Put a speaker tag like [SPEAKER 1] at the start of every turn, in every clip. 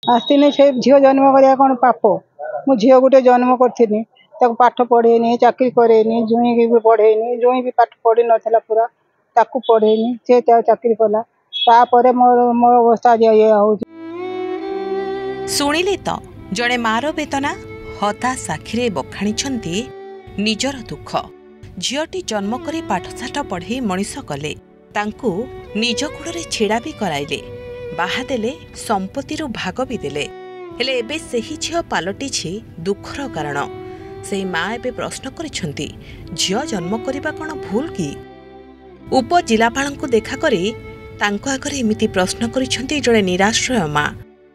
[SPEAKER 1] आसनी से झील जन्म करा कौन पाप मु झील गोटे जन्म करी पाठ पढ़ेनी चाकरी करेनी जुई की भी पढ़ेनी जुई भी पाठ पढ़ी नाला पूरा ताकू पढ़ेनी से चाकरी कला तापर मो अवस्था ये
[SPEAKER 2] शुणिले तो जड़े मार वेदना हताश आखिरे बखाणी निजर दुख झीटी जन्म कर पाठशाठ पढ़े मनीष कले तांकू निज कूड़े छेड़ा भी कराइले बाहादेले संपत्ति भाग भी देले हेले एबे सही झील पलटि दुखर कारण से माँ एबे प्रश्न करिसेंती झील जन्म करबा कोन भूल कि उपजिलापाल को देखा करी तांको आगरे एमिति प्रश्न करिसेंती जड़े निराश्रय माँ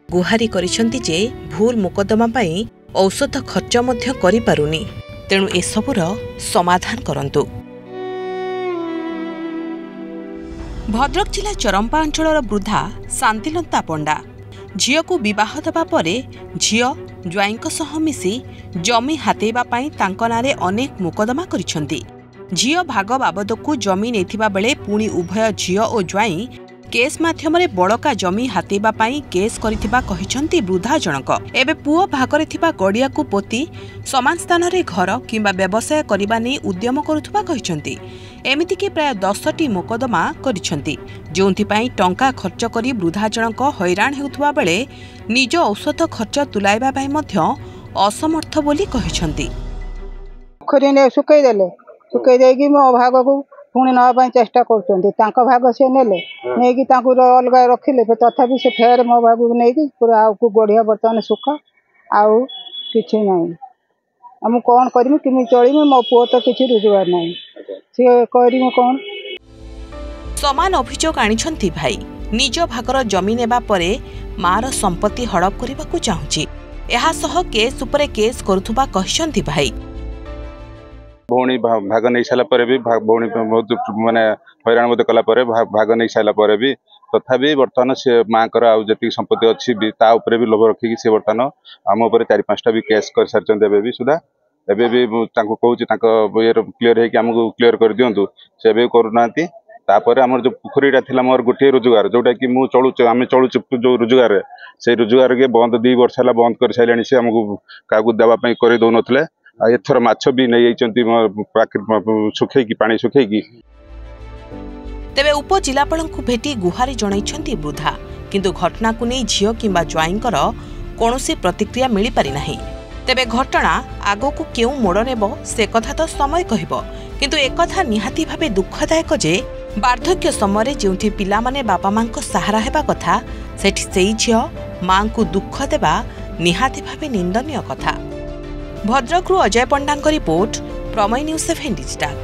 [SPEAKER 2] गुहारी करिसेंती जे भूल मुकदमा पाई औषध खर्च मध्य करि पारुनी तेणु एसबुर समाधान करंतु। भद्रक जिला चरंपा अंचल वृद्धा शांतिलता पंडा झील को विवाह देवा परे झील ज्वाईंक सह मिसी जमी हातेबा पाई तांको नारे अनेक मुकदमा करिसेंती झील भाग बाबद को जमी नेथिबा बेले पुणी उभय झील और ज्वाई केस माध्यम बड़का जमी हातेबा पाई केस करिथिबा कहिसेंती वृद्धा जनक एबे पुओ भागरे थिबा गड़िया को पोती समान स्थान रे घर किंबा व्यवसाय करबा नै उद्यम करुथबा कहिसेंती एमिति कि प्राय 10टी मुकदमा करिसेंती जोंथि पाई टंका खर्च करी वृद्धा जनक हैरान हेउथबा बेले निज औषध खर्च तुलाइबा पाई मध्य असमर्थ बोली कहिसेंती
[SPEAKER 1] खरीने सुकई देले सुकई देगी मो भाग को पुणी ना चेष्टा कर भाग सी नेले नहीं अलग रखिले तथापि से फेर मो भाग को नहीं पूरा आपको गढ़िया बर्तमान सुख आउ कि ना कौन करमी किमी चलमी मो पुओ तो किसी रोजगार ना सी करमी कौन
[SPEAKER 2] समान अभियोग आनिछंती भाई निज भागर जमी नेबा परे मार संपत्ति हड़प करबा को चाहुची एहा सह केस उपरे केस करुथबा कहिसंती भाई
[SPEAKER 3] भौणी भाग नहीं सारा भी भौणी बहुत माने हैरान मत कला भाग नहीं सारा भी तथापि बर्तमान से माँ जी संपत्ति अच्छी भी लोभ रखिकी सी बर्तमान आम उपर 4-5टा भी केस कर सारी भी सुधा एबे भी कहूँ क्लीयर होमको क्लीयर कर दिंतु से करूना आम जो पोखरीटा थी मोर गोटे रोजगार जोटा कि मुझे आम चलुचे जो रोजगार से रोजगार के बंद 2 वर्ष है बंद कर सारे सी आमको क्या देवाई कर दौन एथर माछ भी नहीं सुखैकी पानी सुखैकी
[SPEAKER 2] तेबे उपजिलापाल को भेटी गुहारी जणाइछंती वृद्धा किंतु घटना को नहीं झील किंबा ज्वाईंकर कौनसी प्रतिक्रिया मिली पारि नाही तेबे घटना आगो को केउ मोड़ नेब से कथा तो समय कहब किंतु एक कथा निहाती भाबे दुखदायक जे वार्धक्य समय जेउठी पिला माने बापा मां को सहारा हेबा कथा सेठी सेई झील मां को दुख देबा निहाती भाबे निंदनीय कथा। भद्रकरू अजय पंडा रिपोर्ट प्रमेय न्यूज 7 डिजिटल।